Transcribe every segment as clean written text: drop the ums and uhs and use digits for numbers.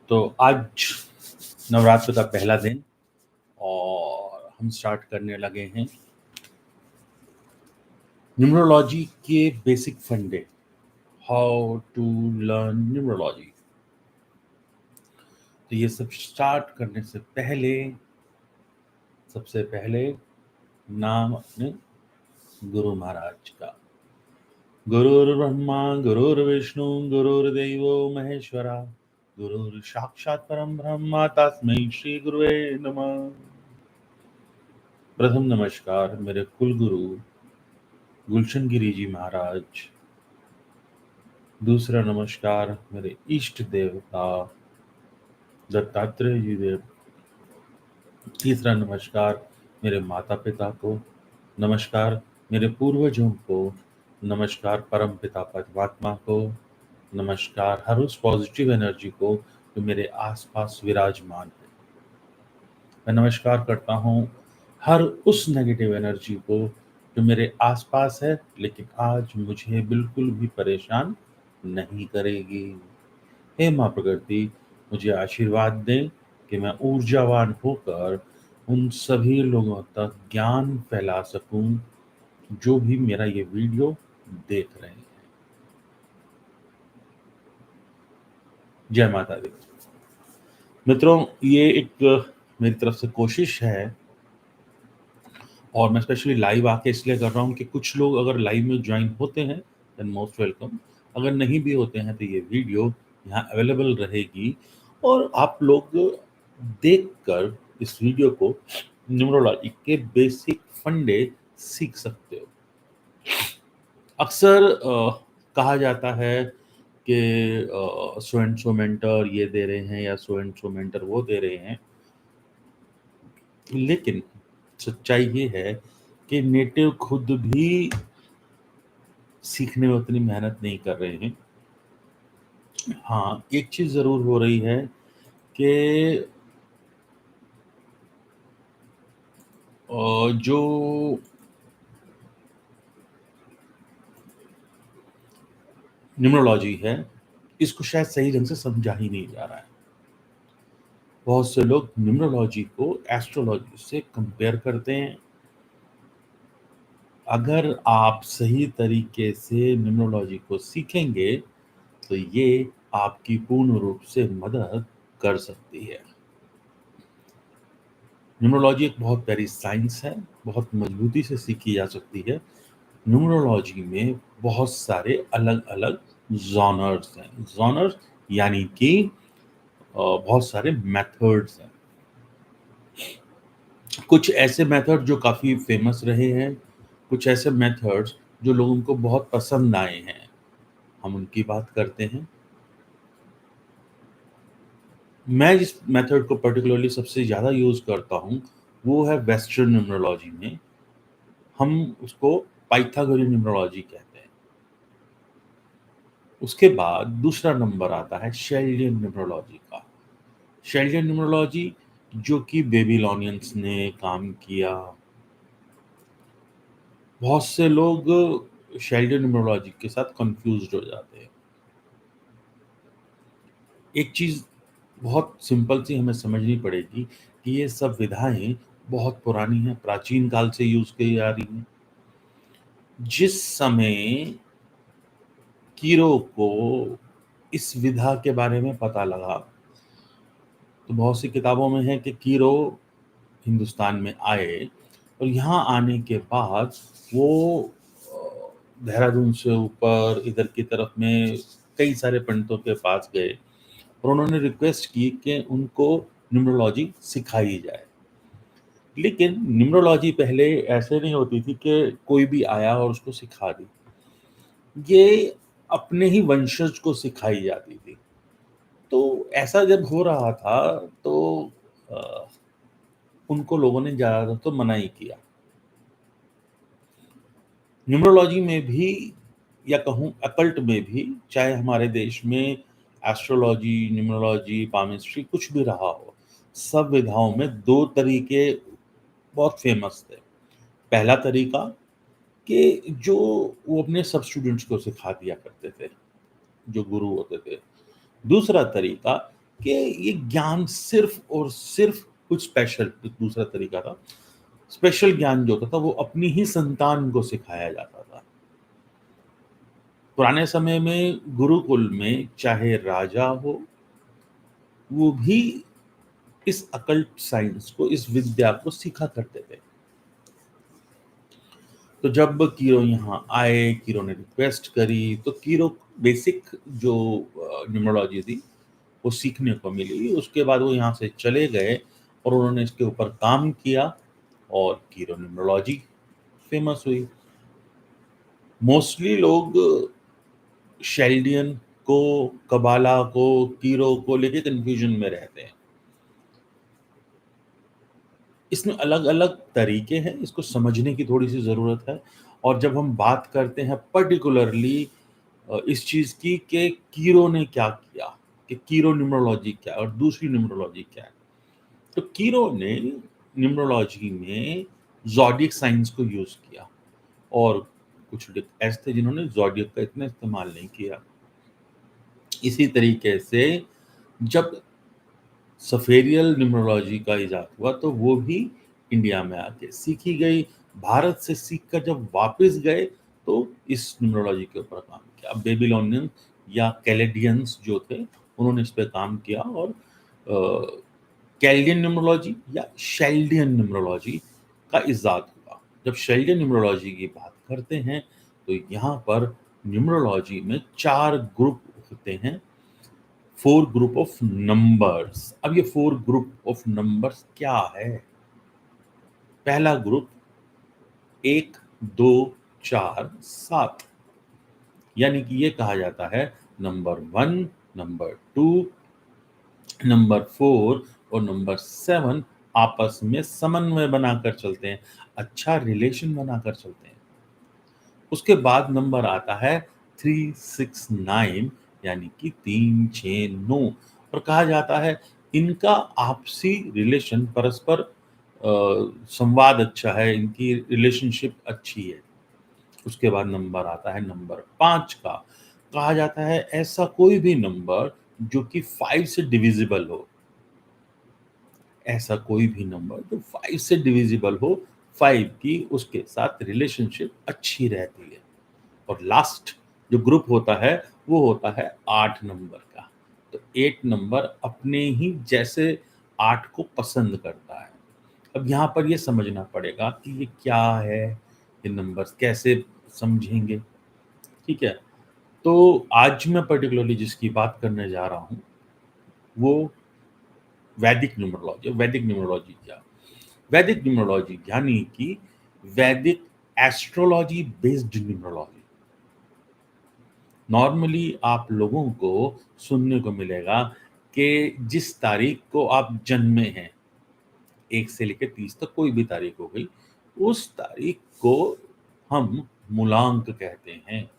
तो आज नवरात्र का पहला दिन और हम स्टार्ट करने लगे हैं न्यूमरोलॉजी के बेसिक फंडे, हाउ टू लर्न न्यूमरोलॉजी। तो ये सब स्टार्ट करने से पहले सबसे पहले नाम अपने गुरु महाराज का। गुरुर्ब्रह्मा गुरुर्विष्णु गुरुर्देवो महेश्वरा, गुरुर साक्षात परम ब्रह्म तस्मै श्री गुरुवे नमः। प्रथम नमस्कार मेरे कुल गुरु गुलशन गिरी जी महाराज। दूसरा नमस्कार मेरे इष्ट देवता दत्तात्रेय जी देव। तीसरा नमस्कार मेरे माता पिता को। नमस्कार मेरे पूर्वजों को। नमस्कार परम पिता परमात्मा को। नमस्कार हर उस पॉजिटिव एनर्जी को जो मेरे आसपास विराजमान है। मैं नमस्कार करता हूँ हर उस नेगेटिव एनर्जी को जो मेरे आसपास है लेकिन आज मुझे बिल्कुल भी परेशान नहीं करेगी। हे माँ प्रकृति, मुझे आशीर्वाद दें कि मैं ऊर्जावान होकर उन सभी लोगों तक ज्ञान फैला सकूं जो भी मेरा ये वीडियो देख रहे हैं। जय माता दी। मित्रों, ये एक मेरी तरफ से कोशिश है और मैं स्पेशली लाइव आके इसलिए कर रहा हूँ कि कुछ लोग अगर लाइव में ज्वाइन होते हैं देन मोस्ट वेलकम, अगर नहीं भी होते हैं तो ये वीडियो यहाँ अवेलेबल रहेगी और आप लोग देखकर इस वीडियो को न्यूमरोलॉजी के बेसिक फंडे सीख सकते हो। अक्सर कहा जाता है कि सो एंड सो मेंटर ये दे रहे हैं या सो एंड सो मेंटर वो दे रहे हैं, लेकिन सच्चाई ये है कि नेटिव खुद भी सीखने में उतनी मेहनत नहीं कर रहे हैं। हाँ, एक चीज़ ज़रूर हो रही है कि जो न्यूमरोलॉजी है इसको शायद सही ढंग से समझा ही नहीं जा रहा है। बहुत से लोग न्यूमरोलॉजी को एस्ट्रोलॉजी से कंपेयर करते हैं। अगर आप सही तरीके से न्यूमरोलॉजी को सीखेंगे तो ये आपकी पूर्ण रूप से मदद कर सकती है। न्यूमरोलॉजी एक बहुत प्यारी साइंस है, बहुत मजबूती से सीखी जा सकती है। न्यूमरोलॉजी में बहुत सारे अलग अलग जॉनर्स हैं। जॉनर्स यानी कि बहुत सारे मेथड्स हैं। कुछ ऐसे मेथड जो काफ़ी फेमस रहे हैं, कुछ ऐसे मेथड्स जो लोगों को बहुत पसंद आए हैं, हम उनकी बात करते हैं। मैं जिस मेथड को पर्टिकुलरली सबसे ज़्यादा यूज़ करता हूँ वो है वेस्टर्न न्यूमरोलॉजी में, हम उसको पाइथागोरियन न्यूमरोलॉजी कहते हैं। उसके बाद दूसरा नंबर आता है शेल्डियन न्यूमरोलॉजी का। शेल्डियन न्यूमरोलॉजी जो कि बेबीलोनियंस ने काम किया। बहुत से लोग शेल्डियन न्यूमरोलॉजी के साथ कंफ्यूज्ड हो जाते हैं। एक चीज़ बहुत सिंपल सी हमें समझनी पड़ेगी कि ये सब विधाएं बहुत पुरानी हैं, प्राचीन काल से यूज़ की जा रही हैं। जिस समय कीरो को इस विधा के बारे में पता लगा तो बहुत सी किताबों में है कि कीरो हिंदुस्तान में आए और यहाँ आने के बाद वो देहरादून से ऊपर इधर की तरफ में कई सारे पंडितों के पास गए और उन्होंने रिक्वेस्ट की कि उनको न्यूमरोलॉजी सिखाई जाए। लेकिन न्यूमरोलॉजी पहले ऐसे नहीं होती थी कि कोई भी आया और उसको सिखा दी। ये अपने ही वंशज को सिखाई जाती थी। तो ऐसा जब हो रहा था तो अ, उनको लोगों ने ज़्यादातर तो मना ही किया। न्यूमरोलॉजी में भी या कहूँ अकल्ट में भी, चाहे हमारे देश में एस्ट्रोलॉजी, न्यूमरोलॉजी, पामिस्ट्री कुछ भी रहा हो, सब विधाओं में 2 तरीके बहुत फेमस थे। पहला तरीका कि जो वो अपने सब स्टूडेंट्स को सिखा दिया करते थे, जो गुरु होते थे। दूसरा तरीका कि ये ज्ञान सिर्फ और सिर्फ कुछ स्पेशल, दूसरा तरीका था, स्पेशल ज्ञान जो होता था वो अपनी ही संतान को सिखाया जाता था। पुराने समय में गुरुकुल में चाहे राजा हो, वो भी इस अकल्ट साइंस को, इस विद्या को सीखा करते थे। तो जब कीरो यहाँ आए, कीरो ने रिक्वेस्ट करी, तो कीरो बेसिक जो न्यूमरोलॉजी थी वो सीखने को मिली। उसके बाद वो यहाँ से चले गए और उन्होंने इसके ऊपर काम किया और कीरो न्यूमरोलॉजी फेमस हुई। मोस्टली लोग शेल्डियन को, कबाला को, कीरो को लेके कंफ्यूजन में रहते हैं। इसमें अलग-अलग तरीके हैं, इसको समझने की थोड़ी-सी ज़रूरत है। और जब हम बात करते हैं पर्टिकुलरली इस चीज़ की कि कीरो ने क्या किया, कि कीरो न्यूमरोलॉजी क्या है और दूसरी न्यूमरोलॉजी क्या है। तो कीरो ने न्यूमरोलॉजी में ज़ोडिएक साइंस को यूज़ किया और कुछ लोग ऐसे थे जिन्होंने ज़ोडिएक का इतना इस्तेमाल नहीं किया। इसी तरीके से जब सफेरियल न्यूमरोलॉजी का इजाद हुआ तो वो भी इंडिया में आके सीखी गई। भारत से सीखकर जब वापस गए तो इस न्यूमरोलॉजी के ऊपर काम किया। अब बेबीलोनियन या कैलेडियंस जो थे उन्होंने इस पे काम किया और कैल्डियन न्यूमरोलॉजी या शेल्डियन न्यूमरोलॉजी का इजाद हुआ। जब शेल्डियन न्यूमरोलॉजी की बात करते हैं तो यहाँ पर न्यूमरोलॉजी में 4 ग्रुप होते हैं, 4 ग्रुप ऑफ नंबर्स। अब ये 4 ग्रुप ऑफ नंबर्स क्या है? पहला ग्रुप 1, 2, 4, 7, यानी कि ये कहा जाता है नंबर 1, नंबर 2, नंबर 4 और नंबर 7 आपस में समन्वय बनाकर चलते हैं, अच्छा रिलेशन बनाकर चलते हैं। उसके बाद नंबर आता है 3, 6, 9, यानी कि 3, 6, 9, और कहा जाता है इनका आपसी रिलेशन, परस्पर संवाद अच्छा है, इनकी रिलेशनशिप अच्छी है। उसके बाद नंबर आता है नंबर 5 का। कहा जाता है ऐसा कोई भी नंबर जो कि 5 से डिविजिबल हो, ऐसा कोई भी नंबर जो 5 से डिविजिबल हो, 5 की उसके साथ रिलेशनशिप अच्छी रहती है। और लास्ट जो ग्रुप होता है वो होता है 8 नंबर का। तो 8 नंबर अपने ही जैसे 8 को पसंद करता है। अब यहाँ पर ये समझना पड़ेगा कि ये क्या है, ये नंबर्स कैसे समझेंगे, ठीक है? तो आज मैं पर्टिकुलरली जिसकी बात करने जा रहा हूँ वो वैदिक न्यूमरोलॉजी क्या? वैदिक न्यूमरोलॉजी यानी कि वैदिक एस्ट्रोलॉजी बेस्ड न्यूमरोलॉजी। नॉर्मली आप लोगों को सुनने को मिलेगा कि जिस तारीख को आप जन्मे हैं, 1 से लेके 30 तक कोई भी तारीख हो गई, उस तारीख को हम मूलांक कहते हैं।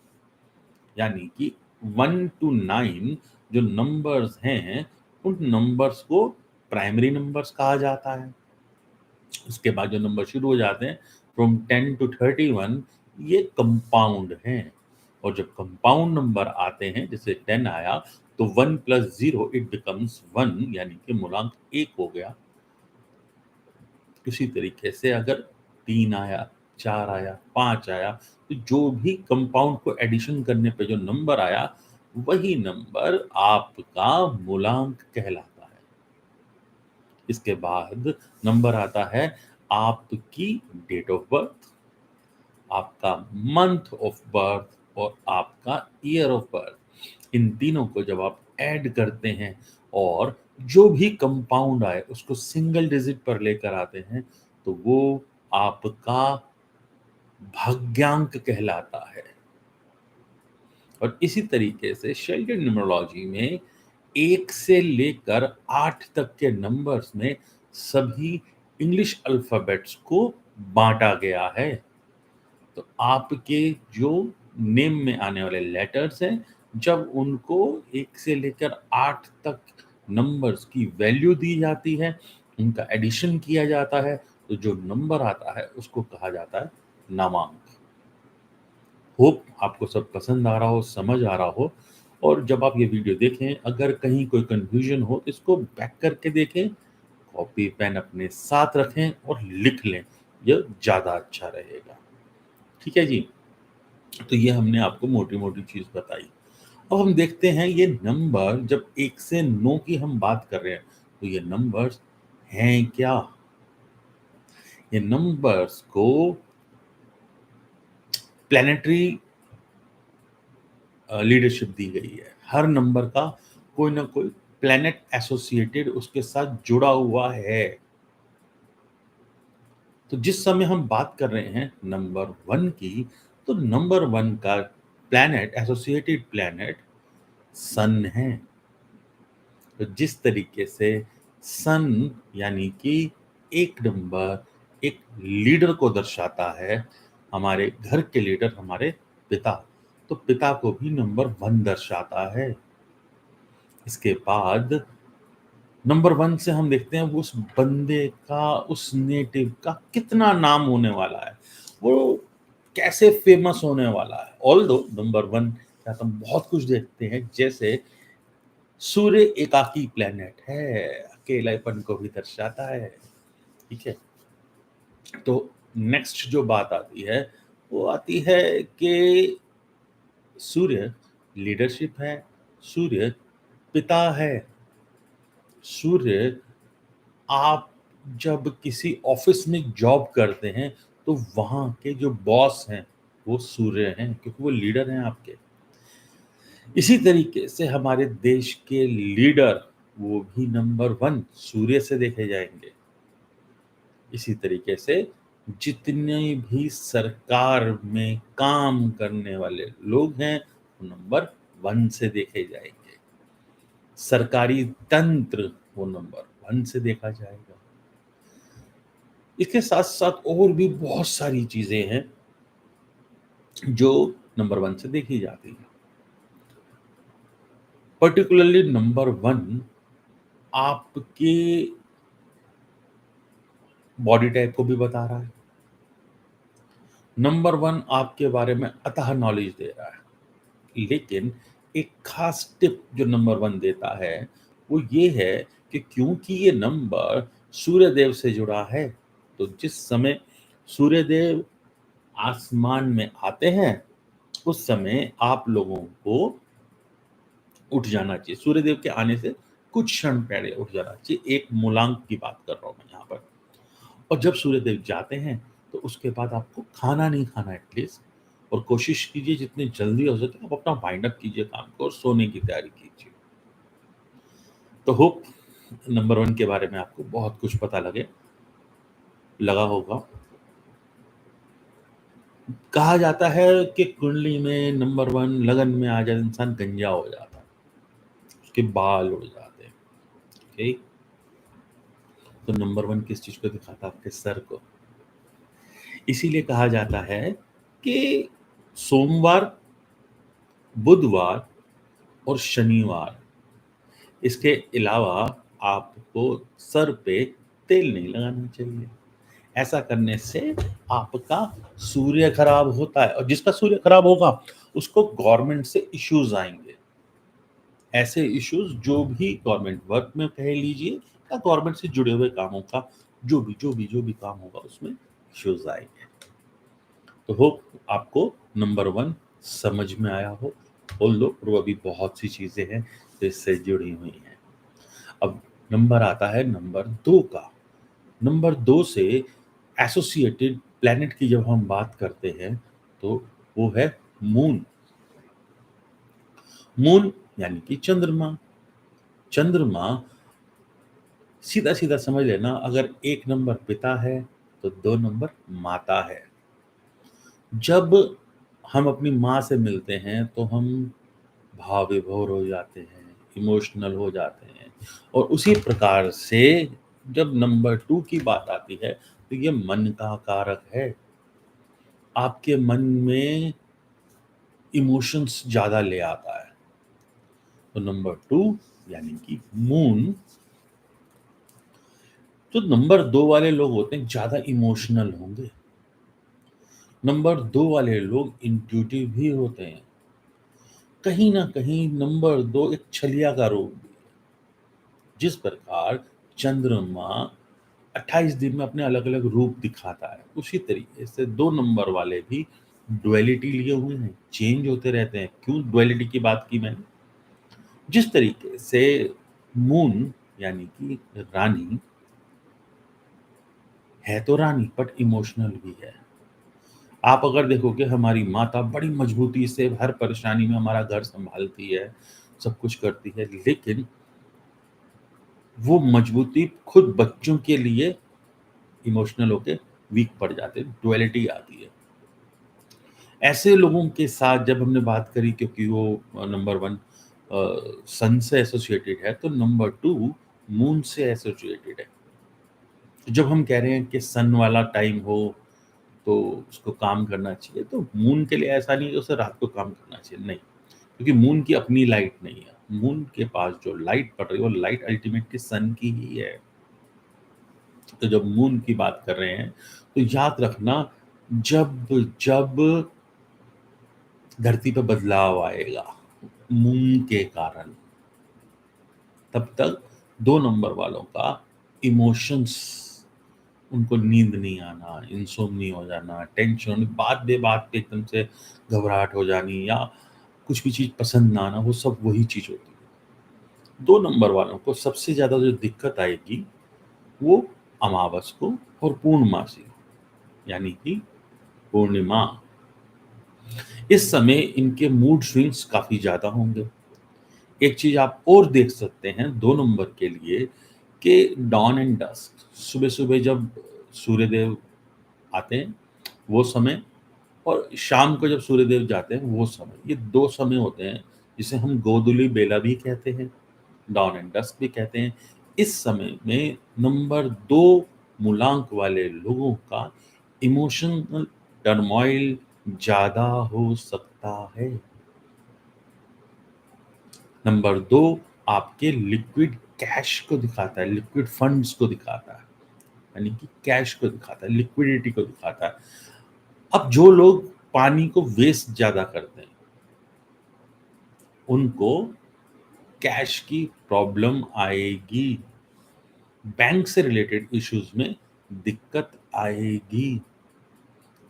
यानी कि 1 टू 9 जो नंबर्स हैं, उन नंबर्स को प्राइमरी नंबर्स कहा जाता है। उसके बाद जो नंबर शुरू हो जाते हैं फ्रॉम 10 टू 31, ये कंपाउंड हैं। और जब कंपाउंड नंबर आते हैं, जैसे 10 आया तो 1 प्लस 0 इट बिकम्स 1, यानी कि मूलांक 1 हो गया। इसी तरीके से अगर 3 आया, 4 आया, 5 आया, तो जो भी कंपाउंड को एडिशन करने पे जो नंबर आया, वही नंबर आपका मूलांक कहलाता है। इसके बाद नंबर आता है आपकी डेट ऑफ बर्थ, आपका मंथ ऑफ बर्थ और आपका ईयर ऑफ बर्थ। इन तीनों को जब आप ऐड करते हैं और जो भी कंपाउंड आए उसको सिंगल डिजिट पर लेकर आते हैं, तो वो आपका भाग्यांक कहलाता है। और इसी तरीके से शेल्डन न्यूमरोलॉजी में 1 से लेकर 8 तक के नंबर्स में सभी इंग्लिश अल्फाबेट्स को बाँटा गया है। तो आपके जो नेम में आने वाले लेटर्स हैं, जब उनको 1 से लेकर 8 तक नंबर्स की वैल्यू दी जाती है, उनका एडिशन किया जाता है, तो जो नंबर आता है उसको कहा जाता है नामांक। होप आपको सब पसंद आ रहा हो, समझ आ रहा हो। और जब आप ये वीडियो देखें, अगर कहीं कोई कन्फ्यूजन हो तो इसको बैक करके देखें, कॉपी पेन अपने साथ रखें और लिख लें, यह ज़्यादा अच्छा रहेगा। ठीक है जी? तो ये हमने आपको मोटी-मोटी चीज़ बताई। अब हम देखते हैं ये नंबर, जब 1 से 9 की हम बात कर रहे हैं, तो ये नंबर्स हैं क्या? ये नंबर्स को प्लैनेटरी लीडरशिप दी गई है। हर नंबर का कोई ना कोई प्लैनेट एसोसिएटेड उसके साथ जुड़ा हुआ है। तो जिस समय हम बात कर रहे हैं नंबर 1 की, तो नंबर 1 का प्लैनेट, एसोसिएटेड प्लैनेट सन है। तो जिस तरीके से सन यानी कि एक नंबर एक लीडर को दर्शाता है, हमारे घर के लीडर हमारे पिता, तो पिता को भी नंबर 1 दर्शाता है। इसके बाद नंबर 1 से हम देखते हैं वो उस बंदे का, उस नेटिव का कितना नाम होने वाला है, वो कैसे फेमस होने वाला है। ऑल्दो नंबर 1 का हम बहुत कुछ देखते हैं, जैसे सूर्य एकाकी प्लेनेट है, अकेलापन को भी दर्शाता है। ठीक है? तो नेक्स्ट जो बात आती है, वो आती है कि सूर्य लीडरशिप है, सूर्य पिता है, सूर्य, आप जब किसी ऑफिस में जॉब करते हैं, तो वहाँ के जो बॉस हैं, वो सूर्य हैं, क्योंकि वो लीडर हैं आपके। इसी तरीके से हमारे देश के लीडर, वो भी नंबर 1 सूर्य से देखे जाएँगे। इसी तरीके से जितने भी सरकार में काम करने वाले लोग हैं, वो नंबर 1 से देखे जाएँगे। सरकारी तंत्र, वो नंबर 1 से देखा जाएगा। इसके साथ-साथ और भी बहुत सारी चीज़ें हैं, जो नंबर 1 से देखी जाती हैं। पर्टिकुलरली नंबर 1 आपके बॉडी टाइप को भी बता रहा है। नंबर 1 आपके बारे में अथाह नॉलेज दे रहा है। लेकिन एक खास टिप जो नंबर 1 देता है, वो ये है कि क्योंकि ये नंबर सूर्यदेव से जुड़ा है, तो जिस समय सूर्यदेव आसमान में आते हैं, उस समय आप लोगों को उठ जाना चाहिए। सूर्यदेव के आने से कुछ क्षण पहले उठ जाना चाहिए। एक मूलांक की बात कर रहा हूँ मैं यहाँ पर। और जब सूर्यदेव जाते हैं, तो उसके बाद आपको खाना नहीं खाना एटलीस्ट, और कोशिश कीजिए जितनी जल्दी हो सके आप अपना वाइंड अप कीजिए काम को और सोने की तैयारी कीजिए। तो होप नंबर 1 के बारे में आपको बहुत कुछ पता लगा होगा। कहा जाता है कि कुंडली में नंबर 1 लगन में आ जाए, इंसान गंजा हो जाता है, उसके बाल उड़ जाते हैं। ओके? तो नंबर 1 किस चीज़ को दिखाता है? आपके सर को। इसीलिए कहा जाता है कि सोमवार, बुधवार और शनिवार, इसके अलावा आपको सर पे तेल नहीं लगाना चाहिए। ऐसा करने से आपका सूर्य खराब होता है, और जिसका सूर्य खराब होगा, उसको गवर्नमेंट से इश्यूज़ आएँगे। ऐसे इश्यूज़ जो भी गवर्नमेंट वर्क में कह लीजिए, या गवर्नमेंट से जुड़े हुए कामों का जो भी काम होगा, उसमें इश्यूज़ आएँगे। तो होप आपको नंबर 1 समझ में आया हो। ऑल्दो और अभी बहुत सी चीज़ें हैं जो इससे जुड़ी हुई हैं। अब नंबर आता है नंबर 2 का। नंबर 2 से एसोसिएटेड प्लैनेट की जब हम बात करते हैं, तो वो है मून। मून यानी कि चंद्रमा। चंद्रमा, सीधा-सीधा समझ लेना, अगर 1 नंबर पिता है, तो 2 नंबर माता है। जब हम अपनी माँ से मिलते हैं, तो हम भाव विभोर हो जाते हैं, इमोशनल हो जाते हैं, और उसी प्रकार से जब नंबर 2 की बात आती है, तो ये मन का कारक है। आपके मन में इमोशंस ज़्यादा ले आता है। तो नंबर 2 यानी कि मून, तो नंबर 2 वाले लोग होते हैं ज़्यादा इमोशनल होंगे। नंबर 2 वाले लोग इंट्यूटिव भी होते हैं। कहीं ना कहीं नंबर 2 एक छलिया का रोग भी है। जिस प्रकार चंद्रमा 28 दिन में अपने अलग अलग रूप दिखाता है, उसी तरीके से 2 नंबर वाले भी डुअलिटी लिए हुए हैं, चेंज होते रहते हैं। क्यों डुअलिटी की बात की मैंने? जिस तरीके से मून यानी कि रानी है तो रानी बट इमोशनल भी है। आप अगर देखोगे हमारी माता बड़ी मजबूती से हर परेशानी में हमारा घर सँभालती है, सब कुछ करती है, लेकिन वो मजबूती खुद बच्चों के लिए इमोशनल होके वीक पड़ जाते हैं, डुअलिटी आती है। ऐसे लोगों के साथ जब हमने बात करी, क्योंकि वो नंबर 1 सन से एसोसिएटेड है, तो नंबर 2 मून से एसोसिएटेड है। जब हम कह रहे हैं कि सन वाला टाइम हो तो उसको काम करना चाहिए, तो मून के लिए ऐसा नहीं है कि उसे रात को काम करना चाहिए, नहीं। क्योंकि मून की अपनी लाइट नहीं है। मून के पास जो लाइट पड़ रही है, वो लाइट अल्टीमेटली सन की ही है। तो जब मून की बात कर रहे हैं, तो याद रखना, जब जब धरती पे बदलाव आएगा मून के कारण, तब तक 2 नंबर वालों का इमोशंस, उनको नींद नहीं आना, इंसोम्निया हो जाना, टेंशन, बात बे-बात पे एकदम से घबराहट हो जानी, या कुछ भी चीज़ पसंद ना आना, वो सब वही चीज़ होती है। 2 नंबर वालों को सबसे ज़्यादा जो दिक्कत आएगी, वो अमावस को और पूर्णमासी, यानी कि पूर्णिमा। इस समय इनके मूड स्विंग्स काफ़ी ज़्यादा होंगे। एक चीज़ आप और देख सकते हैं 2 नंबर के लिए, कि डॉन एंड डस्क, सुबह-सुबह जब सूर्यदेव आते हैं, वो समय, और शाम को जब सूर्यदेव जाते हैं, वो समय। ये 2 समय होते हैं, जिसे हम गोधूली बेला भी कहते हैं, डॉन एंड डस्क भी कहते हैं। इस समय में नंबर 2 मूलांक वाले लोगों का इमोशनल टर्मॉइल ज़्यादा हो सकता है। नंबर 2 आपके लिक्विड कैश को दिखाता है, लिक्विड फंड्स को दिखाता है, यानी कि कैश को दिखाता है, लिक्विडिटी को दिखाता है। अब जो लोग पानी को वेस्ट ज़्यादा करते हैं, उनको कैश की प्रॉब्लम आएगी, बैंक से रिलेटेड इश्यूज़ में दिक्कत आएगी।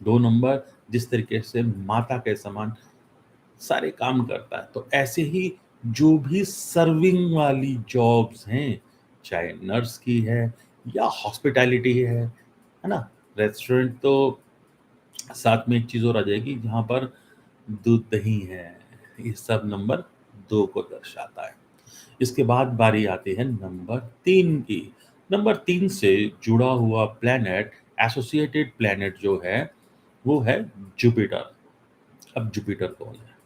2 नंबर जिस तरीके से माता के समान सारे काम करता है, तो ऐसे ही जो भी सर्विंग वाली जॉब्स हैं, चाहे नर्स की है या हॉस्पिटैलिटी है ना? रेस्टोरेंट तो साथ में एक चीज़ और आ जाएगी, जहाँ पर दूध दही है, ये सब नंबर 2 को दर्शाता है। इसके बाद बारी आती है नंबर 3 की। नंबर 3 से जुड़ा हुआ प्लैनेट, एसोसिएटेड प्लैनेट जो है, वो है जुपिटर। अब जुपिटर कौन है?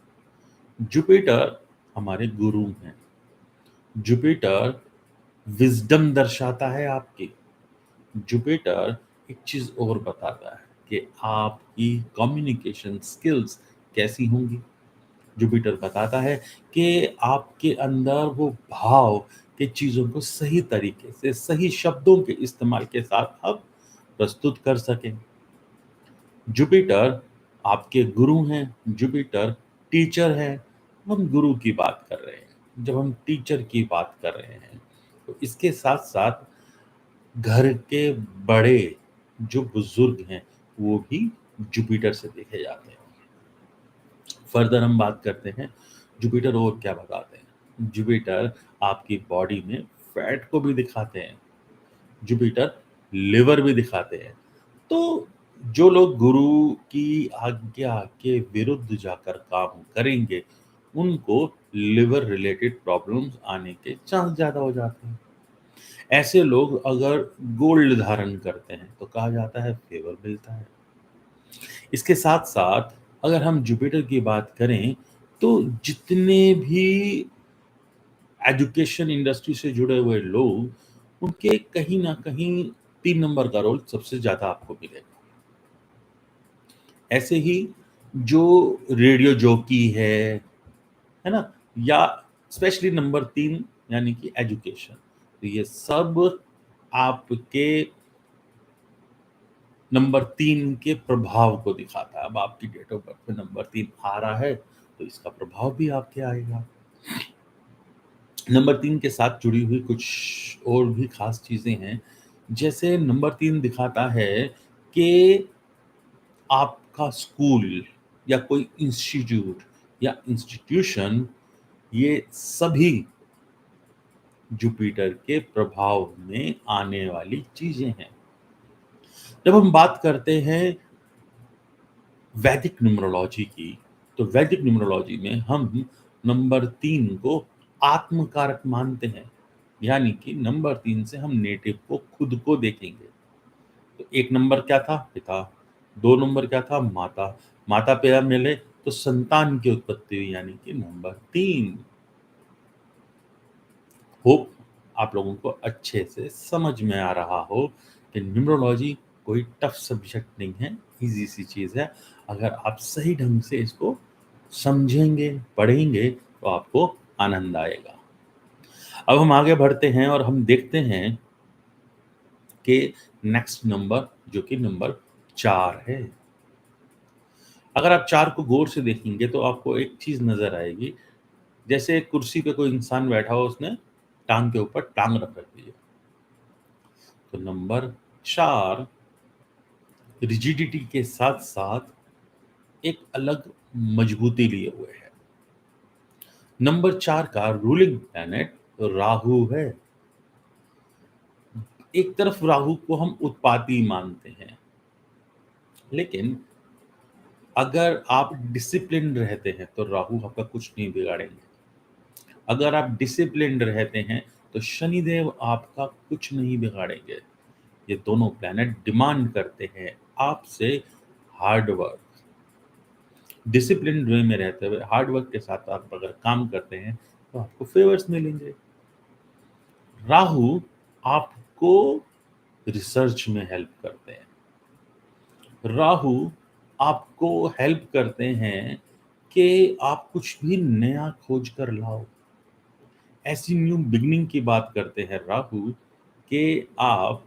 जुपिटर हमारे गुरु हैं। जुपिटर विज़डम दर्शाता है आपकी। जुपिटर एक चीज़ और बताता है कि आपकी कम्युनिकेशन स्किल्स कैसी होंगी। जुपिटर बताता है कि आपके अंदर वो भाव कि चीज़ों को सही तरीके से, सही शब्दों के इस्तेमाल के साथ आप प्रस्तुत कर सकें। जुपिटर आपके गुरु हैं, जुपिटर टीचर हैं। हम गुरु की बात कर रहे हैं, जब हम टीचर की बात कर रहे हैं, तो इसके साथ-साथ घर के बड़े जो बुज़ुर्ग हैं, वो भी जुपिटर से देखे जाते हैं। फर्दर हम बात करते हैं, जुपिटर और क्या बताते हैं। जुपिटर आपकी बॉडी में फैट को भी दिखाते हैं, जुपिटर लिवर भी दिखाते हैं। तो जो लोग गुरु की आज्ञा के विरुद्ध जाकर काम करेंगे, उनको लिवर रिलेटेड प्रॉब्लम्स आने के चांस ज़्यादा हो जाते हैं। ऐसे लोग अगर गोल्ड धारण करते हैं, तो कहा जाता है फेवर मिलता है। इसके साथ-साथ अगर हम जुपिटर की बात करें, तो जितने भी एजुकेशन इंडस्ट्री से जुड़े हुए लोग, उनके कहीं न कहीं 3 नंबर का रोल सबसे ज़्यादा आपको मिलेगा। ऐसे ही जो रेडियो जॉकी है ना? या स्पेशली नंबर 3 यानी कि एजुकेशन। तो ये सब आपके नंबर 3 के प्रभाव को दिखाता है। अब आपकी डेट ऑफ बर्थ में नंबर 3 आ रहा है, तो इसका प्रभाव भी आपके आएगा। नंबर 3 के साथ जुड़ी हुई कुछ और भी खास चीज़ें हैं, जैसे नंबर 3 दिखाता है कि आपका स्कूल या कोई इंस्टीट्यूट या इंस्टीट्यूशन, ये सभी जुपिटर के प्रभाव में आने वाली चीज़ें हैं। जब हम बात करते हैं वैदिक न्यूमरोलॉजी की, तो वैदिक न्यूमरोलॉजी में हम नंबर 3 को आत्मकारक मानते हैं, यानी कि नंबर 3 से हम नेटिव को, खुद को देखेंगे। तो 1 नंबर क्या था? पिता। 2 नंबर क्या था? माता। माता-पिता मिले तो संतान की उत्पत्ति हुई, यानी कि नंबर 3। होप आप लोगों को अच्छे से समझ में आ रहा हो कि न्यूमरोलॉजी कोई टफ सब्जेक्ट नहीं है, ईज़ी सी चीज़ है। अगर आप सही ढंग से इसको समझेंगे, पढ़ेंगे तो आपको आनंद आएगा। अब हम आगे बढ़ते हैं और हम देखते हैं कि नेक्स्ट नंबर, जो कि नंबर 4 है। अगर आप 4 को गौर से देखेंगे तो आपको एक चीज़ नज़र आएगी, जैसे एक कुर्सी पे कोई इंसान बैठा हो, उसने टाँग के ऊपर टाँग रख रखी है। तो नंबर 4 रिजिडिटी के साथ-साथ एक अलग मजबूती लिए हुए है। नंबर 4 का रूलिंग प्लैनेट राहु है। एक तरफ राहु को हम उत्पाती मानते हैं, लेकिन अगर आप डिसिप्लिन्ड रहते हैं तो राहु आपका कुछ नहीं बिगाड़ेंगे। अगर आप डिसिप्लिन्ड रहते हैं तो शनिदेव आपका कुछ नहीं बिगाड़ेंगे। ये दोनों प्लैनेट डिमांड करते हैं आपसे हार्ड वर्क। डिसिप्लिन्ड वे में रहते हुए हार्ड वर्क के साथ आप अगर काम करते हैं तो आपको फेवर्स मिलेंगे। राहु आपको रिसर्च में हेल्प करते हैं। राहु आपको हेल्प करते हैं कि आप कुछ भी नया खोज कर लाओ। ऐसी न्यू बिगिनिंग की बात करते हैं राहु कि आप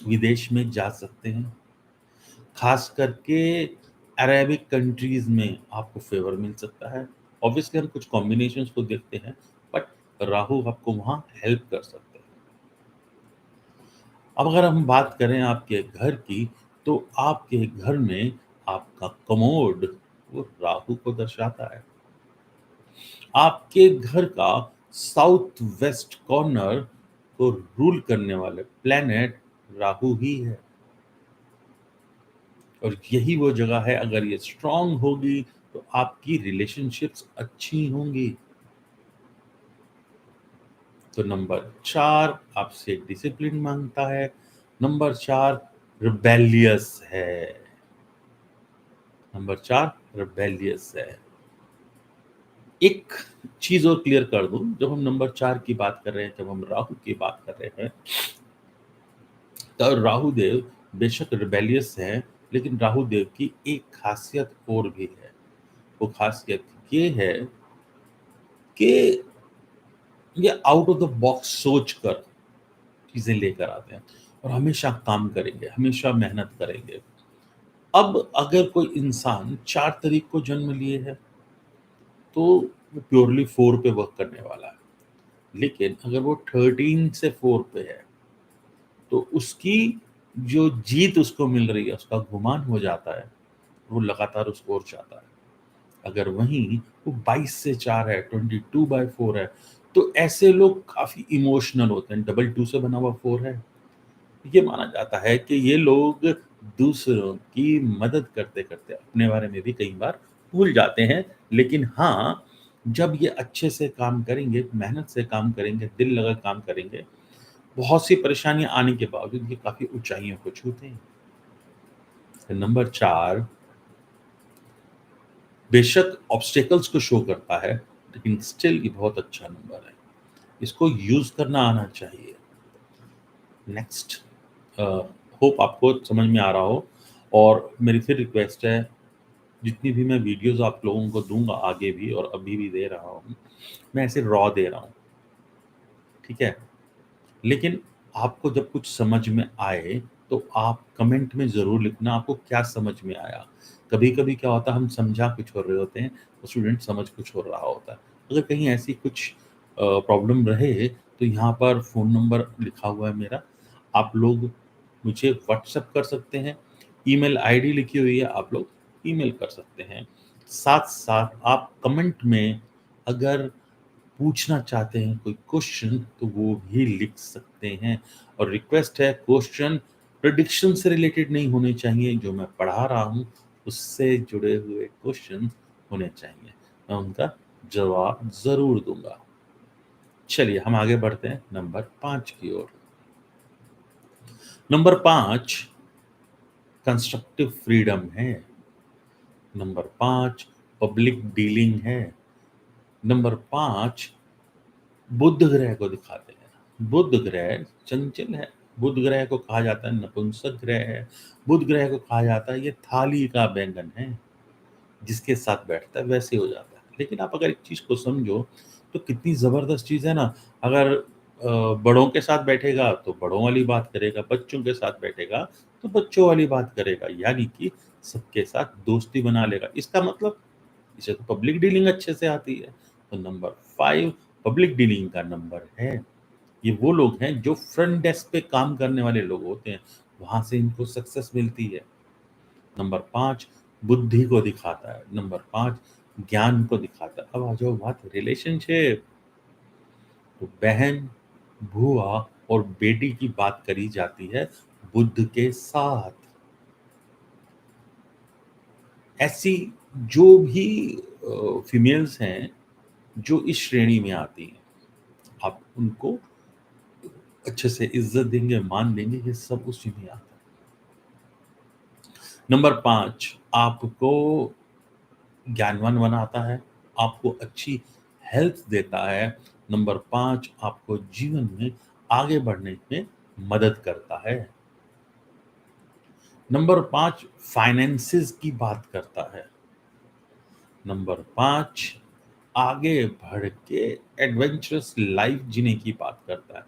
विदेश में जा सकते हैं। खास करके अरेबिक कंट्रीज़ में आपको फ़ेवर मिल सकता है। ऑब्वियसली हम कुछ कॉम्बिनेशंस को देखते हैं, बट राहु आपको वहाँ हेल्प कर सकते हैं। अब अगर हम बात करें आपके घर की, तो आपके घर में आपका कमोड वो राहु को दर्शाता है। आपके घर का साउथ वेस्ट कॉर्नर को रूल करने वाले प्लैनेट राहु ही है। और यही वो जगह है, अगर ये स्ट्रांग होगी तो आपकी रिलेशनशिप्स अच्छी होंगी। तो नंबर 4 आपसे डिसिप्लिन मांगता है। नंबर 4 रिबेलियस है। नंबर 4 रिबेलियस है। एक चीज और क्लियर कर दूं, जब हम नंबर 4 की बात कर रहे हैं, जब हम राहु की बात कर रहे हैं, तो राहु देव बेशक रिबेलियस है, लेकिन राहु देव की एक खासियत और भी है। वो खासियत ये है कि ये आउट ऑफ द बॉक्स सोच कर चीजें लेकर आते हैं और हमेशा काम करेंगे, हमेशा मेहनत करेंगे। अब अगर कोई इंसान 4 तारीख को जन्म लिए है तो वो प्योरली 4 पे वर्क करने वाला है। लेकिन अगर वो 13 से 4 पे है तो उसकी जो जीत उसको मिल रही है, उसका गुमान हो जाता है, वो लगातार उस ओर जाता है। अगर वहीं वो 22 से 4 है, 22/4 है, तो ऐसे लोग काफ़ी इमोशनल होते हैं। डबल 2 से बना हुआ 4 है। ये माना जाता है कि ये लोग दूसरों की मदद करते-करते अपने बारे में भी कई बार भूल जाते हैं। लेकिन हाँ, जब ये अच्छे से काम करेंगे, मेहनत से काम करेंगे, दिल लगा काम करेंगे, बहुत सी परेशानियाँ आने के बावजूद ये काफ़ी ऊँचाइयों को छूते हैं। तो नंबर 4 बेशक ऑब्स्टेकल्स को शो करता है, लेकिन स्टिल ये बहुत अच्छा नंबर है। इसको यूज़ करना आना चाहिए। नेक्स्ट, होप आपको समझ में आ रहा हो, और मेरी फिर रिक्वेस्ट है, जितनी भी मैं वीडियोज़ आप लोगों को दूँगा आगे भी और अभी भी दे रहा हूँ, मैं ऐसे रॉ दे रहा हूँ, ठीक है? लेकिन आपको जब कुछ समझ में आए तो आप कमेंट में ज़रूर लिखना आपको क्या समझ में आया। कभी-कभी क्या होता है हम समझा कुछ और रहे होते हैं, और स्टूडेंट समझ कुछ और रहा होता है। अगर कहीं ऐसी कुछ प्रॉब्लम रहे तो यहाँ पर फ़ोन नंबर लिखा हुआ है मेरा, आप लोग मुझे व्हाट्सएप कर सकते हैं, ईमेल आईडी लिखी हुई है, आप लोग ईमेल कर सकते हैं। साथ-साथ आप कमेंट में अगर पूछना चाहते हैं कोई क्वेश्चन तो वो भी लिख सकते हैं, और रिक्वेस्ट है क्वेश्चन प्रेडिक्शन से रिलेटेड नहीं होने चाहिए, जो मैं पढ़ा रहा हूँ उससे जुड़े हुए क्वेश्चन होने चाहिए। मैं उनका जवाब ज़रूर दूँगा। चलिए हम आगे बढ़ते हैं नंबर 5 की ओर। नंबर 5 कंस्ट्रक्टिव फ्रीडम है। नंबर 5 पब्लिक डीलिंग है। नंबर 5 बुध ग्रह को दिखाते हैं। बुध ग्रह चंचल है। बुध ग्रह को कहा जाता है नपुंसक ग्रह है। बुध ग्रह को कहा जाता है ये थाली का बैंगन है, जिसके साथ बैठता है वैसे हो जाता है। लेकिन आप अगर एक चीज़ को समझो तो कितनी ज़बरदस्त चीज़ है ना। अगर बड़ों के साथ बैठेगा तो बड़ों वाली बात करेगा, बच्चों के साथ बैठेगा तो बच्चों वाली बात करेगा, यानी कि सबके साथ दोस्ती बना लेगा। इसका मतलब इसे तो पब्लिक डीलिंग अच्छे से आती है। तो नंबर 5 पब्लिक डीलिंग का नंबर है। ये वो लोग हैं जो फ्रंट डेस्क पे काम करने वाले लोग होते हैं, वहाँ से इनको सक्सेस मिलती है। नंबर 5 बुद्धि को दिखाता है, नंबर 5 ज्ञान को दिखाता है। अब आ जाओ बात रिलेशनशिप, तो बहन, बुआ और बेटी की बात करी जाती है बुध के साथ। ऐसी जो भी फीमेल्स हैं जो इस श्रेणी में आती हैं, आप उनको अच्छे से इज़्ज़त देंगे, मान देंगे, ये सब उसी में आता है। नंबर 5 आपको ज्ञानवान बनाता है, आपको अच्छी हेल्थ देता है। नंबर 5 आपको जीवन में आगे बढ़ने में मदद करता है। नंबर 5 फाइनेंसेस की बात करता है। नंबर 5 आगे बढ़ के एडवेंचरस लाइफ जीने की बात करता है,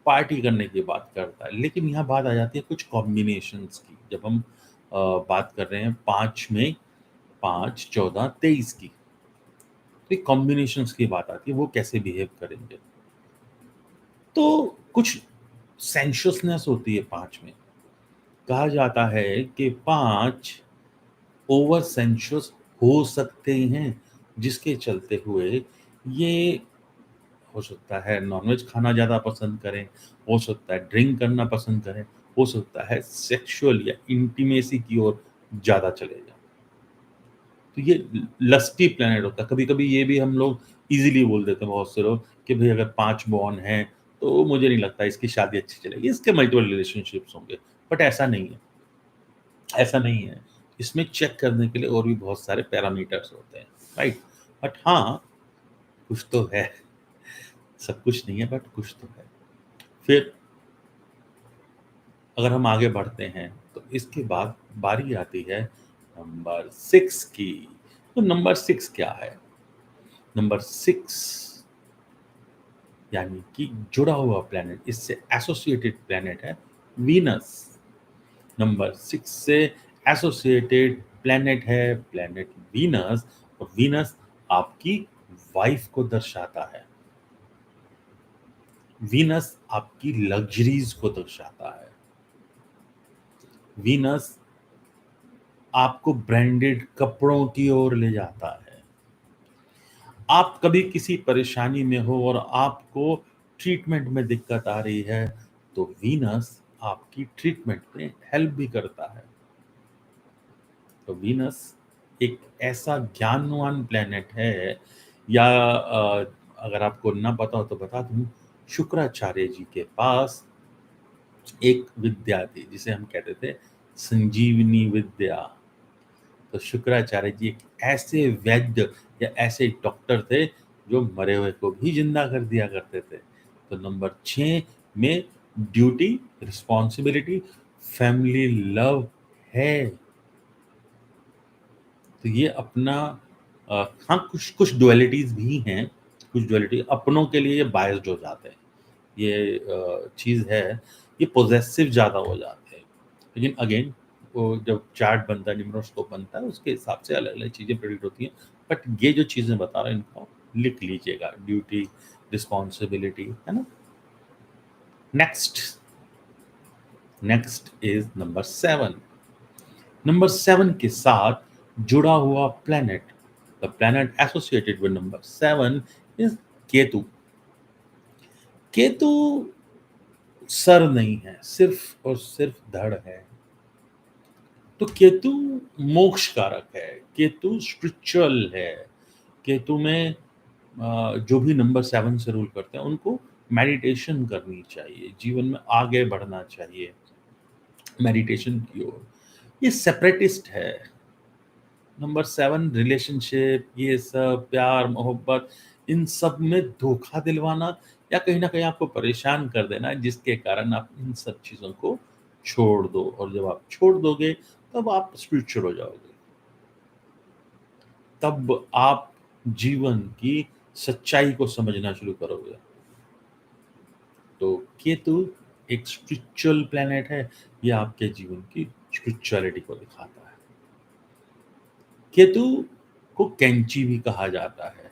पार्टी करने की बात करता है। लेकिन यहाँ बात आ जाती है कुछ कॉम्बिनेशंस की। जब हम बात कर रहे हैं 5 में 5, 14, 23 की, तो ये कॉम्बिनेशंस की बात आती है, वो कैसे बिहेव करेंगे। तो कुछ सेंशुअसनेस होती है 5 में। कहा जाता है कि 5 ओवर सेंशुअस हो सकते हैं, जिसके चलते हुए ये हो सकता है नॉनवेज खाना ज़्यादा पसंद करें, हो सकता है ड्रिंक करना पसंद करें, हो सकता है सेक्सुअल या इंटीमेसी की ओर ज़्यादा चले जाएँ। तो ये लस्टी प्लैनेट होता है। कभी-कभी ये भी हम लोग ईज़िली बोल देते हैं बहुत से लोग कि भई अगर 5 बॉन हैं, तो मुझे नहीं लगता इसकी शादी अच्छी चलेगी, इसके मल्टीपल रिलेशनशिप्स होंगे। बट ऐसा नहीं है, ऐसा नहीं है। इसमें चेक करने के लिए और भी बहुत सारे पैरामीटर्स होते हैं, राइट? बट हाँ, कुछ तो है, सब कुछ नहीं है बट कुछ तो है। फिर अगर हम आगे बढ़ते हैं, तो इसके बाद बारी आती है नंबर 6 की। तो नंबर 6 क्या है? नंबर 6 यानी कि जुड़ा हुआ प्लैनेट, इससे एसोसिएटेड प्लैनेट है वीनस। नंबर 6 से एसोसिएटेड प्लैनेट है प्लैनेट वीनस, और वीनस आपकी वाइफ को दर्शाता है। वीनस आपकी लग्जरीज को दर्शाता है। वीनस आपको ब्रांडेड कपड़ों की ओर ले जाता है। आप कभी किसी परेशानी में हो और आपको ट्रीटमेंट में दिक्कत आ रही है, तो वीनस आपकी ट्रीटमेंट में हेल्प भी करता है। तो वीनस एक ऐसा ज्ञानवान प्लैनेट है, या अगर आपको ना पता हो तो बता दूँ, शुक्राचार्य जी के पास एक विद्या थी जिसे हम कहते थे संजीवनी विद्या। तो शुक्राचार्य जी एक ऐसे वैद्य या ऐसे डॉक्टर थे जो मरे हुए को भी जिंदा कर दिया करते थे। तो नंबर 6 में ड्यूटी, रिस्पॉन्सिबिलिटी, फैमिली लव है। तो ये अपना हाँ, कुछ कुछ डुअलिटीज़ भी हैं, कुछ डुअलिटी अपनों के लिए ये बायस्ड हो जाते हैं। ये चीज़ है, ये पॉसेसिव ज़्यादा हो जाते हैं। लेकिन अगेन वो जब चार्ट बनता है, न्यूमरोस्कोप बनता है, उसके हिसाब से अलग-अलग चीज़ें प्रेडिक्ट होती हैं। बट ये जो चीज़ें बता रहा हूँ इनको लिख लीजिएगा, ड्यूटी, रिस्पॉन्सिबिलिटी, है ना? Next, next is number 7। Number 7 के साथ जुड़ा हुआ planet, the planet associated with number 7 is Ketu. Ketu sir नहीं है, सिर्फ़ और सिर्फ़ धड़ है। तो केतु मोक्ष कारक है, केतु स्पिरिचुअल है, केतु में जो भी नंबर 7 से रूल करते हैं उनको मेडिटेशन करनी चाहिए, जीवन में आगे बढ़ना चाहिए मेडिटेशन की ओर। ये सेपरेटिस्ट है। नंबर 7 रिलेशनशिप, ये सब प्यार मोहब्बत, इन सब में धोखा दिलवाना या कहीं ना कहीं आपको परेशान कर देना, जिसके कारण आप इन सब चीज़ों को छोड़ दो, और जब आप छोड़ दोगे तब आप स्पिरिचुअल हो जाओगे, तब आप जीवन की सच्चाई को समझना शुरू करोगे। तो केतु एक स्पिरिचुअल प्लैनेट है, ये आपके जीवन की स्पिरिचुअलिटी को दिखाता है। केतु को कैंची भी कहा जाता है।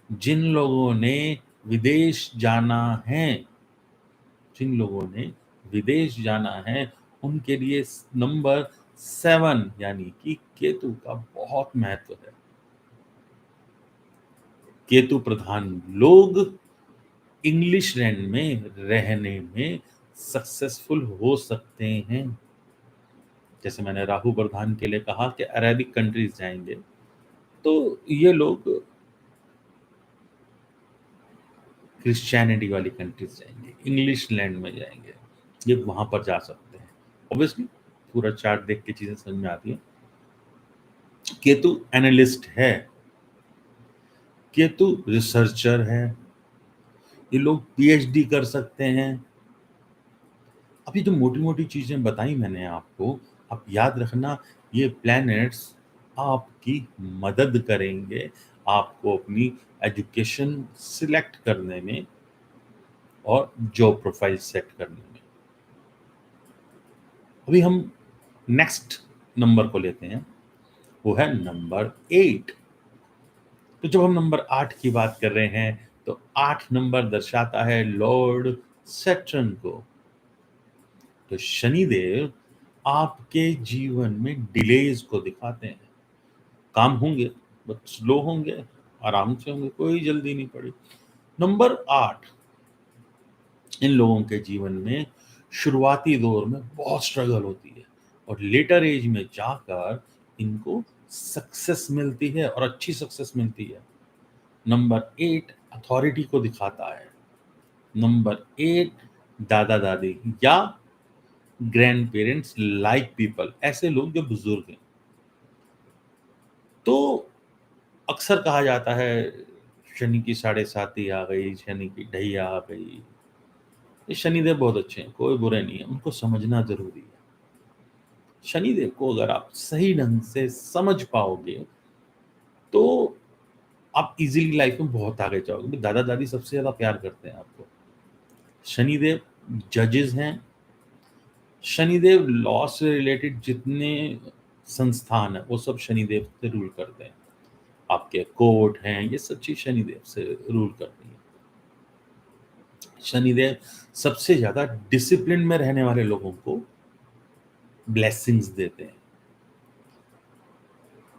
जिन लोगों ने विदेश जाना है, जिन लोगों ने विदेश जाना है, उनके लिए नंबर 7 यानी कि केतु का बहुत महत्व है। केतु प्रधान लोग इंग्लिश लैंड में रहने में सक्सेसफुल हो सकते हैं। जैसे मैंने राहु प्रधान के लिए कहा कि अरेबिक कंट्रीज जाएंगे, तो ये लोग क्रिश्चियनिटी वाली कंट्रीज जाएंगे, इंग्लिश लैंड में जाएंगे, ये वहां पर जा सकते हैं। ऑब्वियसली पूरा चार्ट देख के चीजें समझ में आती है। केतु एनालिस्ट है, केतु रिसर्चर है, ये लोग पीएचडी कर सकते हैं। अभी जो मोटी-मोटी चीज़ें बताई मैंने आपको, आप याद रखना, ये प्लैनेट्स आपकी मदद करेंगे, आपको अपनी एजुकेशन सिलेक्ट करने में और जॉब प्रोफाइल सेट करने में। अभी हम नेक्स्ट नंबर को लेते हैं, वो है नंबर 8। तो जब हम नंबर 8 की बात कर रहे हैं, तो 8 नंबर दर्शाता है लॉर्ड सैटर्न को। तो शनिदेव आपके जीवन में डिलेज को दिखाते हैं। काम होंगे बट स्लो होंगे, आराम से होंगे, कोई जल्दी नहीं पड़ी। नंबर 8 इन लोगों के जीवन में शुरुआती दौर में बहुत स्ट्रगल होती है, और लेटर एज में जाकर इनको सक्सेस मिलती है, और अच्छी सक्सेस मिलती है। नंबर 8 अथॉरिटी को दिखाता है। नंबर 8 दादा दादी या ग्रैंड पेरेंट्स लाइक पीपल, ऐसे लोग जो बुजुर्ग हैं। तो अक्सर कहा जाता है शनि की साढ़े साती आ गई, शनि की ढैया आ गई। ये शनिदेव बहुत अच्छे हैं, कोई बुरे नहीं है, उनको समझना जरूरी है। शनिदेव को अगर आप सही ढंग से समझ पाओगे, तो आप इजीली लाइफ में बहुत आगे जाओगे। दादा दादी सबसे ज्यादा प्यार करते हैं आपको। शनिदेव जजेस हैं। शनिदेव लॉ से रिलेटेड जितने संस्थान है वो सब शनिदेव से रूल करते हैं। आपके कोर्ट हैं, ये सब चीज शनिदेव से रूल करती है। शनिदेव सबसे ज्यादा डिसिप्लिन में रहने वाले लोगों को ब्लेसिंग्स देते हैं।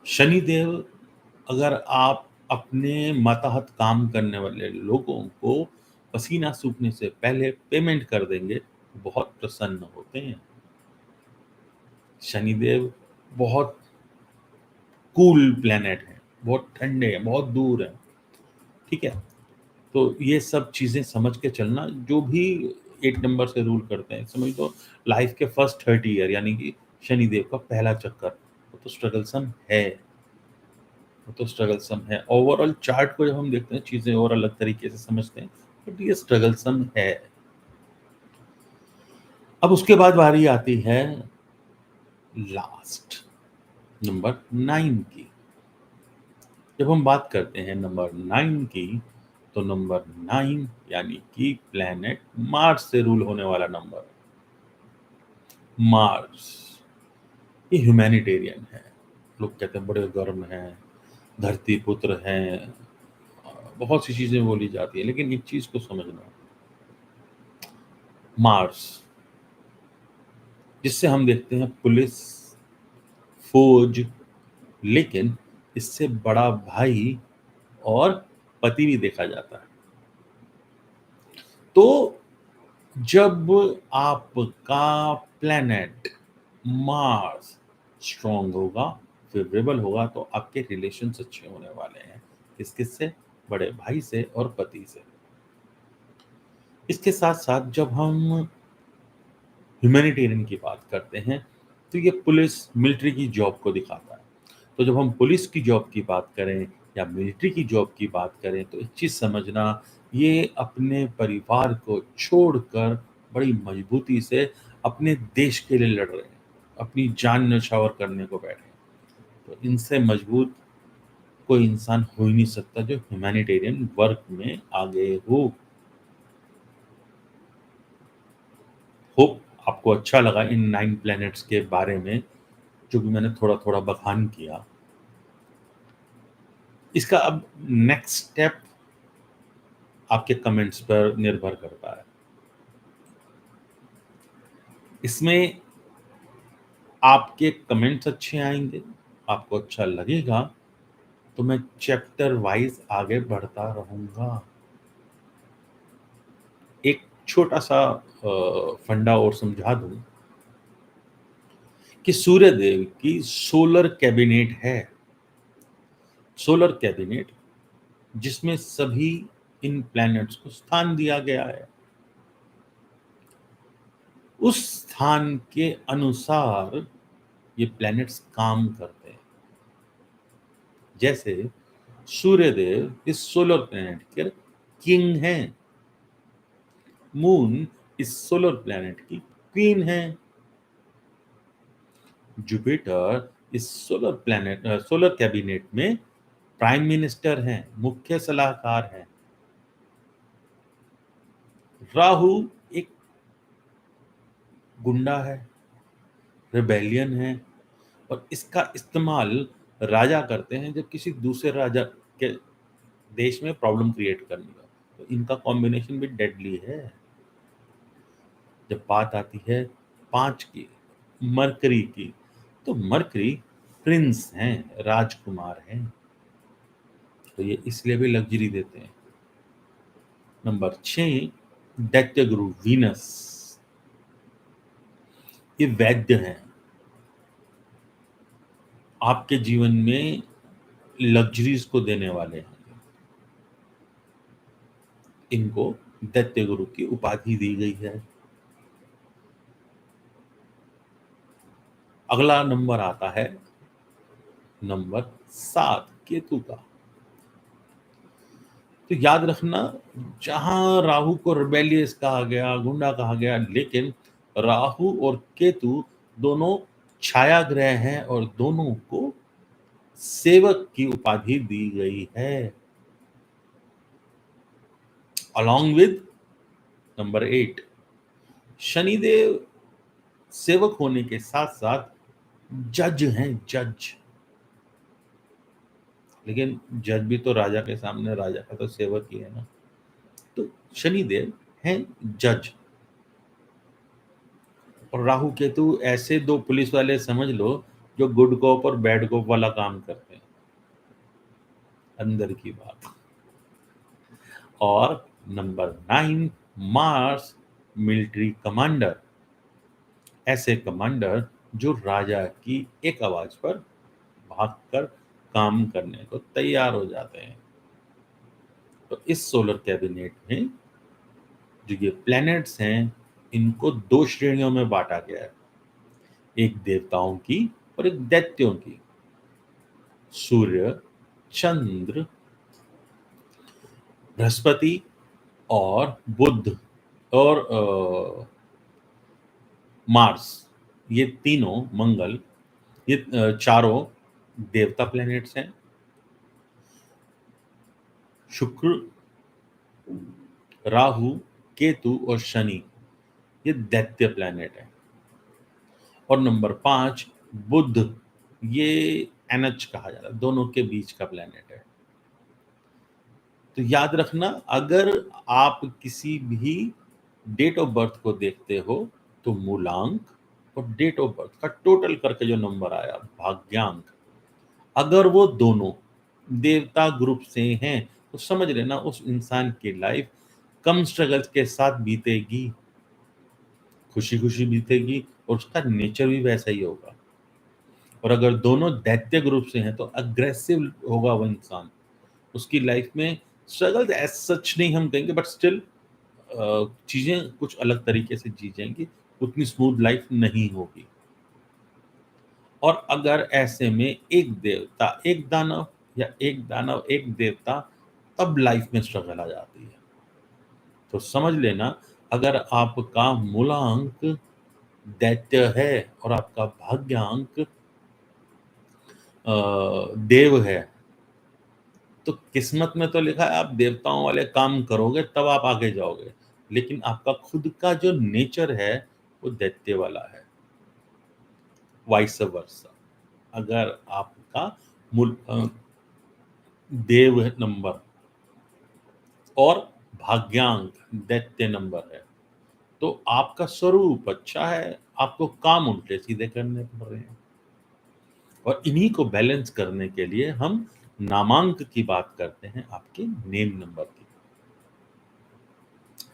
शनिदेव, अगर आप अपने मातहत काम करने वाले लोगों को पसीना सूखने से पहले पेमेंट कर देंगे, तो बहुत प्रसन्न होते हैं। शनिदेव बहुत कूल प्लेनेट है, बहुत ठंडे हैं, बहुत दूर है। ठीक है, तो ये सब चीजें समझ के चलना। जो भी 8 नंबर से रूल करते हैं, समझ लो लाइफ के फर्स्ट 30 ईयर यानी कि शनिदेव का पहला चक्कर, वो तो स्ट्रगलसम है, वो तो स्ट्रगलसम है। ओवरऑल चार्ट को जब हम देखते हैं, चीजें और अलग तरीके से समझते हैं, बट ये स्ट्रगलसम है। अब उसके बाद बारी आती है लास्ट नंबर 9 की। जब हम बात करते हैं नंबर 9 की, तो नंबर 9 यानी कि प्लैनेट मार्स से रूल होने वाला नंबर। मार्स ये ह्यूमैनिटेरियन है। लोग कहते हैं बड़े गर्म हैं, धरती पुत्र हैं, बहुत सी चीजें बोली जाती है, लेकिन एक चीज को समझना, मार्स जिससे हम देखते हैं पुलिस, फौज, लेकिन इससे बड़ा भाई और पति भी देखा जाता है। तो जब आपका प्लैनेट मार्स स्ट्रांग होगा, फेवरेबल होगा, तो आपके रिलेशंस अच्छे होने वाले हैं। किस किस से? बड़े भाई से और पति से। इसके साथ साथ जब हम ह्यूमैनिटेरियन की बात करते हैं, तो ये पुलिस मिलिट्री की जॉब को दिखाता है। तो जब हम पुलिस की जॉब की बात करें या मिलिट्री की जॉब की बात करें, तो एक चीज़ समझना, ये अपने परिवार को छोड़कर बड़ी मजबूती से अपने देश के लिए लड़ रहे हैं, अपनी जान न्यौछावर करने को बैठे हैं। तो इनसे मजबूत कोई इंसान हो ही नहीं सकता जो ह्यूमैनिटेरियन वर्क में आगे हो। होप आपको अच्छा लगा इन 9 प्लैनेट्स के बारे में, जो कि मैंने थोड़ा-थोड़ा बखान किया। इसका अब नेक्स्ट स्टेप आपके कमेंट्स पर निर्भर करता है। इसमें आपके कमेंट्स अच्छे आएँगे, आपको अच्छा लगेगा, तो मैं चैप्टर वाइज़ आगे बढ़ता रहूँगा। एक छोटा-सा फंडा और समझा दूँ कि सूर्यदेव की सोलर कैबिनेट है। सोलर कैबिनेट जिसमें सभी इन प्लैनेट्स को स्थान दिया गया है। उस स्थान के अनुसार ये प्लैनेट्स काम करते हैं। जैसे सूर्यदेव इस सोलर प्लैनेट के किंग हैं, मून इस सोलर प्लैनेट की क्वीन है, जुपिटर इस सोलर कैबिनेट में प्राइम मिनिस्टर हैं, मुख्य सलाहकार हैं, राहु एक गुंडा है, रिबेलियन है, और इसका इस्तेमाल राजा करते हैं जब किसी दूसरे राजा के देश में प्रॉब्लम क्रिएट करने का। तो इनका कॉम्बिनेशन भी डेडली है। जब बात आती है 5 की, मरकरी की, तो मरकरी प्रिंस हैं, राजकुमार हैं, तो ये इसलिए भी लग्जरी देते हैं। नंबर 6 दैत्य गुरु वीनस, ये वैद्य हैं, आपके जीवन में लग्जरीज को देने वाले हैं। इनको दैत्य गुरु की उपाधि दी गई है। अगला नंबर आता है नंबर 7 केतु का। तो याद रखना, जहां राहु को रिबेलियस कहा गया, गुंडा कहा गया, लेकिन राहु और केतु दोनों छाया ग्रह हैं और दोनों को सेवक की उपाधि दी गई है। अलॉन्ग विद नंबर 8 शनिदेव सेवक होने के साथ साथ जज हैं, जज। लेकिन जज भी तो राजा के सामने, राजा का तो सेवक ही है ना। तो शनिदेव हैं जज, और राहु केतु ऐसे दो पुलिस वाले समझ लो जो गुड कॉप और बैड कॉप वाला काम करते हैं, अंदर की बात। और नंबर 9 मार्स मिलिट्री कमांडर, ऐसे कमांडर जो राजा की एक आवाज पर भागकर काम करने को तैयार हो जाते हैं। तो इस सोलर कैबिनेट में जो ये प्लैनेट्स हैं, इनको दो श्रेणियों में बांटा गया है, एक देवताओं की और एक दैत्यों की। सूर्य, चंद्र, बृहस्पति और बुध और मार्स, ये तीनों, मंगल, ये चारों देवता प्लैनेट्स हैं। शुक्र, राहु, केतु और शनि ये दैत्य प्लैनेट है। और नंबर 5 बुध, ये एनएच कहा जाता है, दोनों के बीच का प्लैनेट है। तो याद रखना, अगर आप किसी भी डेट ऑफ बर्थ को देखते हो तो मूलांक और डेट ऑफ बर्थ का टोटल करके जो नंबर आया भाग्यांक, अगर वो दोनों देवता ग्रुप से हैं तो समझ लेना उस इंसान की लाइफ कम स्ट्रगल्स के साथ बीतेगी, खुशी खुशी बीतेगी और उसका नेचर भी वैसा ही होगा। और अगर दोनों दैत्य ग्रुप से हैं तो अग्रेसिव होगा वो इंसान, उसकी लाइफ में स्ट्रगल एज सच नहीं हम कहेंगे, बट स्टिल चीजें कुछ अलग तरीके से जी जाएंगी, उतनी स्मूथ लाइफ नहीं होगी। और अगर ऐसे में एक देवता एक दानव या एक दानव एक देवता, तब लाइफ में स्ट्रगल आ जाती है। तो समझ लेना, अगर आपका मूलांक दैत्य है और आपका भाग्यांक देव है, तो किस्मत में तो लिखा है आप देवताओं वाले काम करोगे तब आप आगे जाओगे, लेकिन आपका खुद का जो नेचर है वो दैत्य वाला है। वाइस वर्सा, अगर आपका मूल देव नंबर और भाग्यांक दैत्य नंबर है तो आपका स्वरूप अच्छा है, आपको काम उल्टे सीधे करने पड़ रहे हैं। और इन्हीं को बैलेंस करने के लिए हम नामांक की बात करते हैं, आपके नेम नंबर की।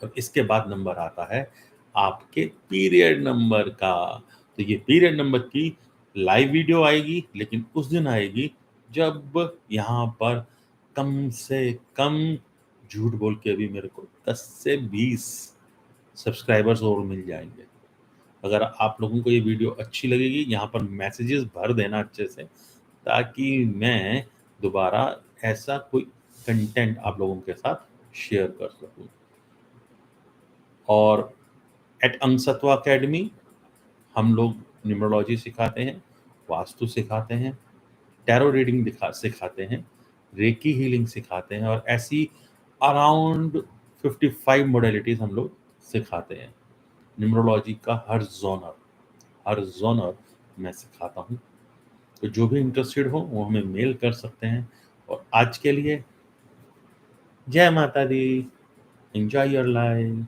और इसके बाद नंबर आता है आपके पीरियड नंबर का। तो ये पीरियड नंबर की लाइव वीडियो आएगी, लेकिन उस दिन आएगी जब यहाँ पर कम से कम, झूठ बोल के अभी मेरे को 10 से 20 सब्सक्राइबर्स और मिल जाएंगे। अगर आप लोगों को ये वीडियो अच्छी लगेगी, यहाँ पर मैसेजेस भर देना अच्छे से, ताकि मैं दोबारा ऐसा कोई कंटेंट आप लोगों के साथ शेयर कर सकूं। और एट अंगसत्वा अकेडमी हम लोग न्यूमरोलॉजी सिखाते हैं, वास्तु सिखाते हैं, टैरो रीडिंग सिखाते हैं, रेकी हीलिंग सिखाते हैं, और ऐसी अराउंड 55 मोडेलिटीज हम लोग सिखाते हैं। न्यूमरोलॉजी का हर जोनर मैं सिखाता हूँ। तो जो भी इंटरेस्टेड हो वो हमें मेल कर सकते हैं। और आज के लिए जय माता दी, एंजॉय योर लाइफ।